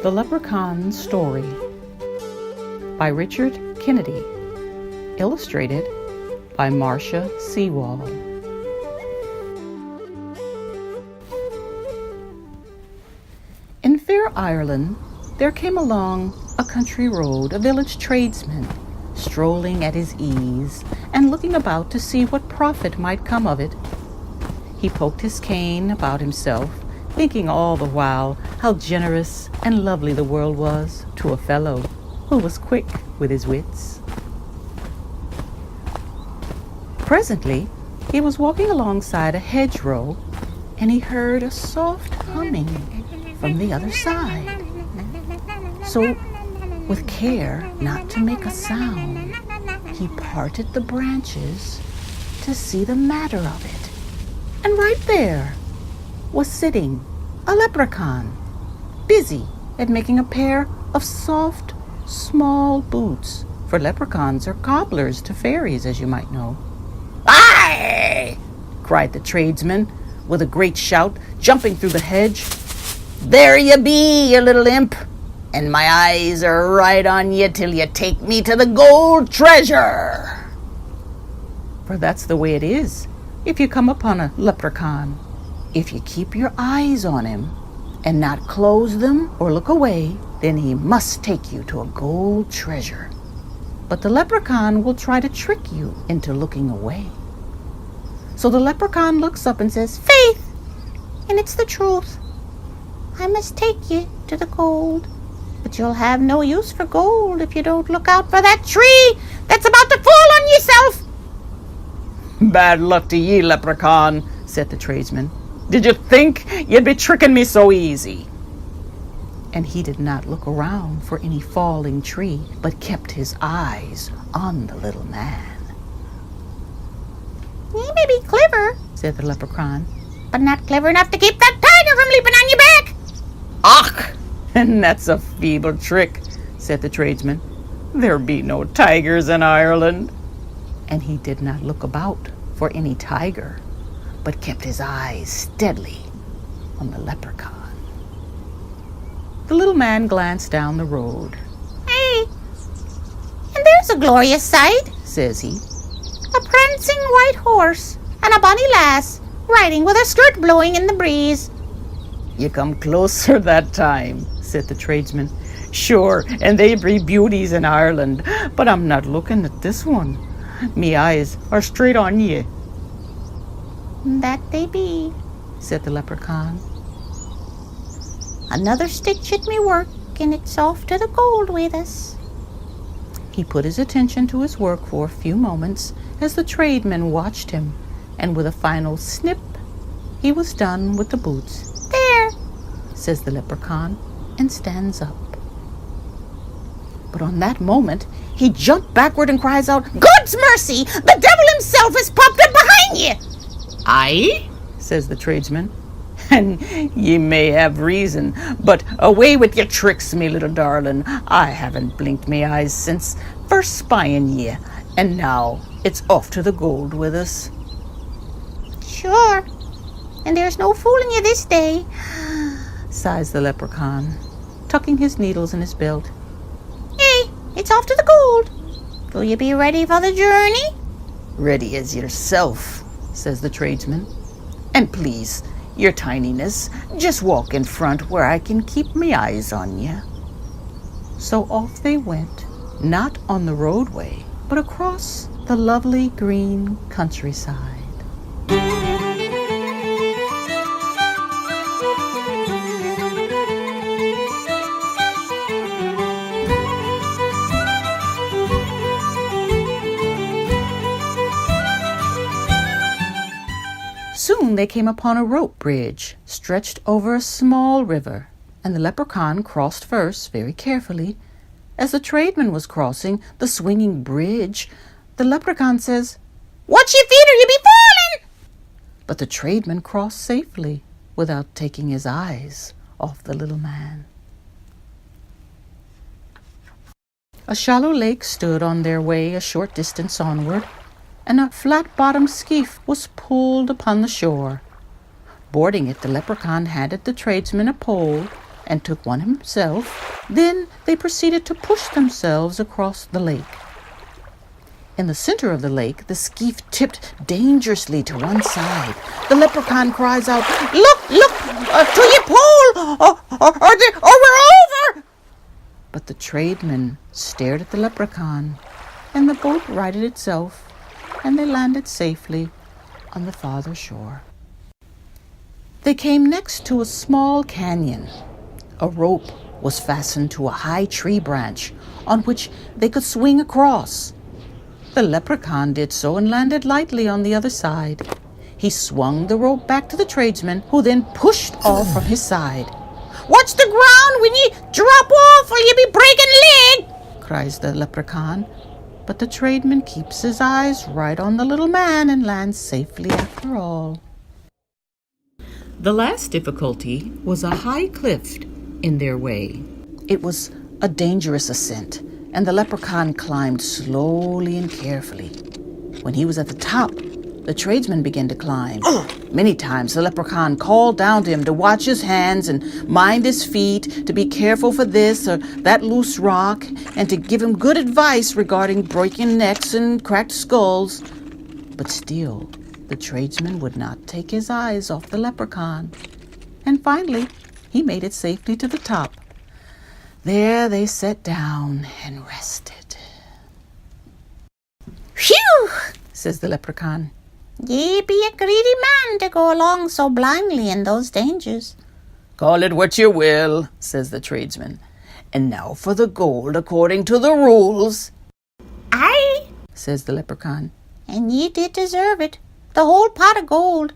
The Leprechaun Story by Richard Kennedy. Illustrated by Marcia, Sewall. In fair Ireland, there came along a country road a village tradesman, strolling at his ease and looking about to see what profit might come of it. He poked his cane about himself, thinking all the while how generous and lovely the world was to a fellow who was quick with his wits. Presently, he was walking alongside a hedgerow, and he heard a soft humming from the other side. So, with care not to make a sound, he parted the branches to see the matter of it. And right there was sitting a leprechaun, busy at making a pair of soft, small boots, for leprechauns are cobblers to fairies, as you might know. "Aye!" cried the tradesman, with a great shout, jumping through the hedge. "There you be, you little imp, and my eyes are right on you till you take me to the gold treasure." For that's the way it is if you come upon a leprechaun. If you keep your eyes on him and not close them or look away, then he must take you to a gold treasure. But the leprechaun will try to trick you into looking away. So the leprechaun looks up and says, "Faith, and it's the truth. I must take you to the gold, but you'll have no use for gold if you don't look out for that tree that's about to fall on yourself." "Bad luck to ye, leprechaun," said the tradesman. "Did you think you'd be tricking me so easy?" And he did not look around for any falling tree, but kept his eyes on the little man. "You may be clever," said the leprechaun, "but not clever enough to keep that tiger from leaping on your back." "Ach, and that's a feeble trick," said the tradesman. "There be no tigers in Ireland." And he did not look about for any tiger, but kept his eyes steadily on the leprechaun. The little man glanced down the road. "Hey, and there's a glorious sight," says he. "A prancing white horse and a bonny lass riding with her skirt blowing in the breeze." "You come closer that time," said the tradesman. "Sure, and they be beauties in Ireland, but I'm not looking at this one. Me eyes are straight on ye." "That they be," said the leprechaun. "Another stitch at me work, and it's off to the gold with us." He put his attention to his work for a few moments as the tradesman watched him, and with a final snip, he was done with the boots. "There," says the leprechaun, and stands up. But on that moment, he jumped backward and cries out, "God's mercy! The devil himself has popped up behind ye!" "Aye?" says the tradesman. "And ye may have reason, but away with your tricks, me little darling. I haven't blinked me eyes since first spying ye, and now it's off to the gold with us." "Sure, and there's no fooling you this day," sighs the leprechaun, tucking his needles in his belt. "Hey, it's off to the gold. Will you be ready for the journey?" "Ready as yourself," says the tradesman. "And please, your tininess, just walk in front where I can keep me eyes on you." So off they went, not on the roadway, but across the lovely green countryside. Soon they came upon a rope bridge stretched over a small river, and the leprechaun crossed first very carefully. As the tradesman was crossing the swinging bridge, the leprechaun says, "Watch your feet or you'll be falling!" But the tradesman crossed safely without taking his eyes off the little man. A shallow lake stood on their way a short distance onward, and a flat-bottomed skiff was pulled upon the shore. Boarding it, the leprechaun handed the tradesman a pole and took one himself. Then they proceeded to push themselves across the lake. In the center of the lake, the skiff tipped dangerously to one side. The leprechaun cries out, "Look, look, to your pole, or we're over!" But the tradesman stared at the leprechaun, and the boat righted itself, and they landed safely on the farther shore. They came next to a small canyon. A rope was fastened to a high tree branch on which they could swing across. The leprechaun did so and landed lightly on the other side. He swung the rope back to the tradesman, who then pushed off from his side. "Watch the ground when you drop off or you'll be breaking leg!" cries the leprechaun. But the tradesman keeps his eyes right on the little man and lands safely after all. The last difficulty was a high cliff in their way. It was a dangerous ascent, and the leprechaun climbed slowly and carefully. When he was at the top, the tradesman began to climb. Many times the leprechaun called down to him to watch his hands and mind his feet, to be careful for this or that loose rock, and to give him good advice regarding breaking necks and cracked skulls. But still, the tradesman would not take his eyes off the leprechaun. And finally, he made it safely to the top. There they sat down and rested. "Phew!" says the leprechaun. "Ye be a greedy man to go along so blindly in those dangers." "Call it what you will," says the tradesman. "And now for the gold according to the rules." "Aye," says the leprechaun. "And ye did deserve it, the whole pot of gold.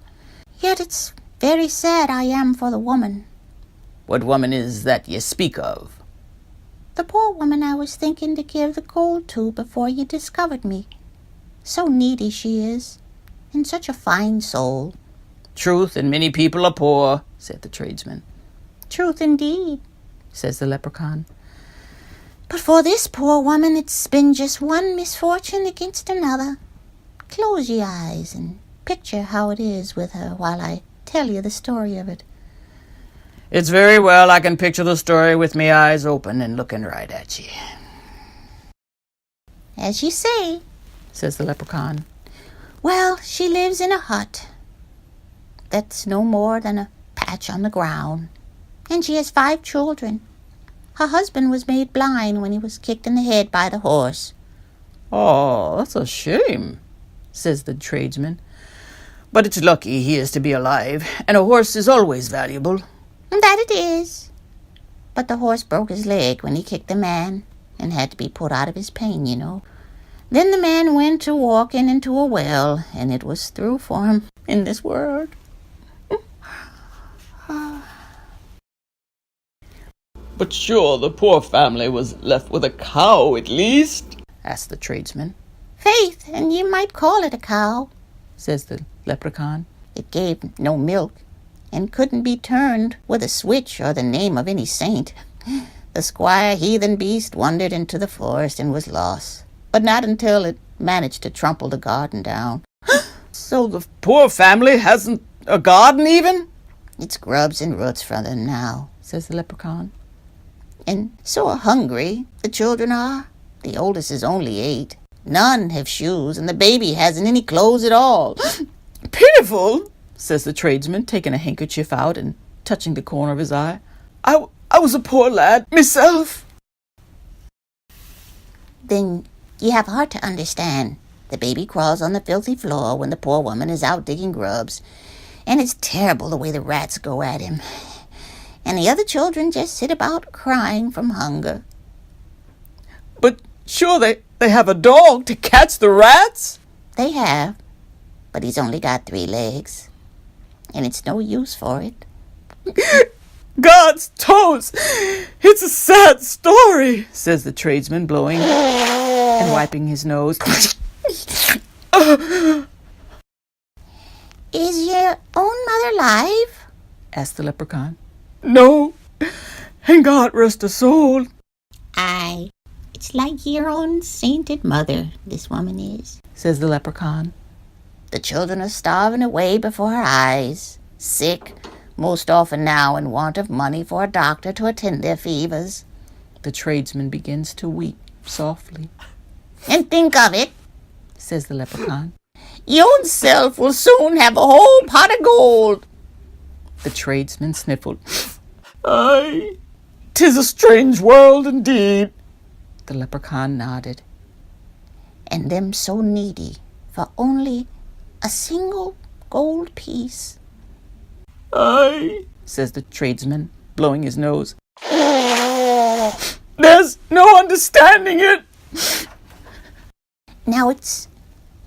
Yet it's very sad I am for the woman." "What woman is that ye speak of?" "The poor woman I was thinking to give the gold to before you discovered me. So needy she is, and such a fine soul." "Truth, and many people are poor," said the tradesman. "Truth indeed," says the leprechaun. "But for this poor woman it's been just one misfortune against another. Close your eyes and picture how it is with her while I tell you the story of it." "It's very well. I can picture the story with me eyes open and looking right at ye." "As you say," says the leprechaun. "Well, she lives in a hut that's no more than a patch on the ground, and she has 5 children. Her husband was made blind when he was kicked in the head by the horse." "Oh, that's a shame," says the tradesman. "But it's lucky he is to be alive, and a horse is always valuable." "That it is. But the horse broke his leg when he kicked the man, and had to be put out of his pain, you know. Then the man went to walking into a well, and it was through for him in this world." "But sure the poor family was left with a cow at least?" asked the tradesman. "Faith, and you might call it a cow," says the leprechaun. "It gave no milk, and couldn't be turned with a switch or the name of any saint. The squire heathen beast wandered into the forest and was lost, but not until it managed to trample the garden down." "So the poor family hasn't a garden even?" "It's grubs and roots from them now," says the leprechaun. "And so hungry the children are. The oldest is only 8. None have shoes, and the baby hasn't any clothes at all." "Pitiful," says the tradesman, taking a handkerchief out and touching the corner of his eye. I was a poor lad myself." "Then you have heart to understand. The baby crawls on the filthy floor when the poor woman is out digging grubs, and it's terrible the way the rats go at him. And the other children just sit about crying from hunger." "But sure they have a dog to catch the rats?" "They have, but he's only got 3 legs, and it's no use for it." "God's toes! It's a sad story," says the tradesman, blowing and wiping his nose. "Is your own mother alive?" asked the leprechaun. "No, and God rest her soul." "Aye, it's like your own sainted mother, this woman is," says the leprechaun. "The children are starving away before her eyes, sick, most often now in want of money for a doctor to attend their fevers. The tradesman begins to weep softly. And think of it, says the leprechaun. your own self will soon have a whole pot of gold. The tradesman sniffled. Aye, 'tis a strange world indeed. The leprechaun nodded. And them so needy for only a single gold piece. Aye, says the tradesman, blowing his nose. there's no understanding it. Now it's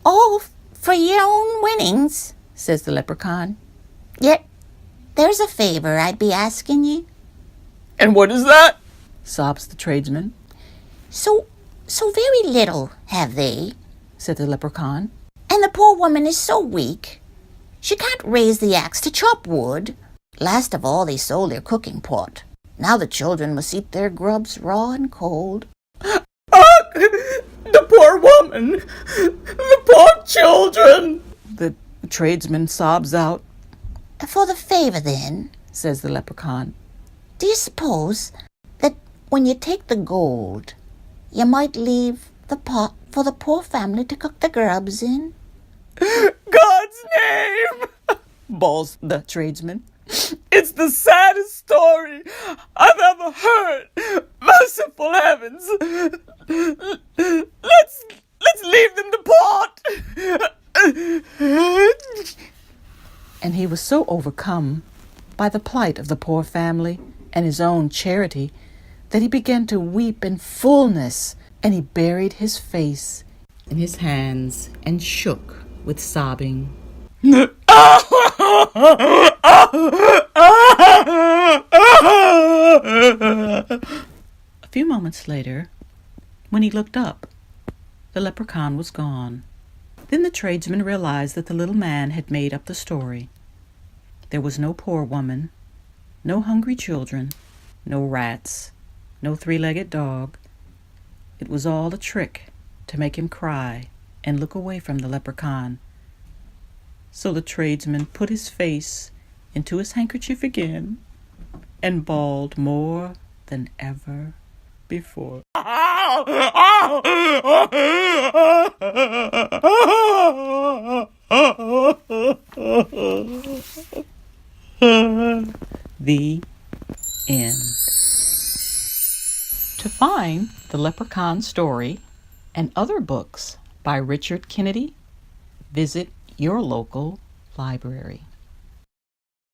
all for your own winnings, says the leprechaun. Yet there's a favor I'd be asking you. And what is that? Sobs the tradesman. So very little have they, said the leprechaun. and the poor woman is so weak, she can't raise the axe to chop wood. Last of all, they sold their cooking pot. Now the children must eat their grubs raw and cold. The poor woman! The poor children! The tradesman sobs out. For the favor, then, says the leprechaun. do you suppose that when you take the gold, you might leave the pot for the poor family to cook the grubs in? God's name! Bawls the tradesman. It's the saddest story I've ever heard. Merciful heavens! Let's leave them the pot. And he was so overcome by the plight of the poor family and his own charity that he began to weep in fullness, and he buried his face in his hands and shook with sobbing. A few moments later, when he looked up, the leprechaun was gone. Then the tradesman realized that the little man had made up the story. There was no poor woman, no hungry children, no rats, no three-legged dog. It was all a trick to make him cry and look away from the leprechaun. So the tradesman put his face into his handkerchief again and bawled more than ever before. The end. To find The Leprechaun Story and other books by Richard Kennedy, visit your local library.